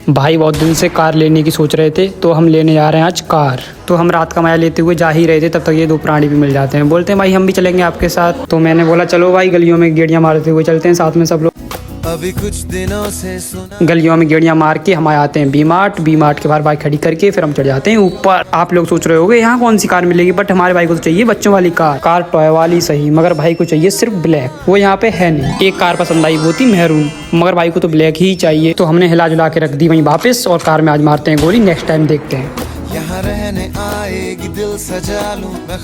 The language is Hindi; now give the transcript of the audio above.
भाई बहुत दिन से कार लेने की सोच रहे थे, तो हम लेने जा रहे हैं आज कार। तो हम रात का मजा लेते हुए जा ही रहे थे, तब तक ये दो प्राणी भी मिल जाते हैं। बोलते हैं भाई हम भी चलेंगे आपके साथ। तो मैंने बोला चलो भाई गलियों में गेड़ियाँ मारते हुए चलते हैं साथ में सब लोग। अभी कुछ दिनों से सुना गलियों में गेड़ियाँ मार के हम आते हैं वी-मार्ट के बाहर बाइक खड़ी करके फिर हम चढ़ जाते हैं ऊपर। आप लोग सोच रहे होंगे यहाँ कौन सी कार मिलेगी, बट हमारे भाई को तो चाहिए बच्चों वाली कार टॉय वाली सही, मगर भाई को चाहिए सिर्फ ब्लैक। वो यहाँ पे है नहीं। एक कार पसंद आई वो थी मैरून, मगर भाई को तो ब्लैक ही चाहिए। तो हमने हिला जुला के रख दी वहीं वापस, और कार में आज मारते हैं गोली। नेक्स्ट टाइम देखते हैं। यहाँ रहने आएगी दिल सजा लूं मैं।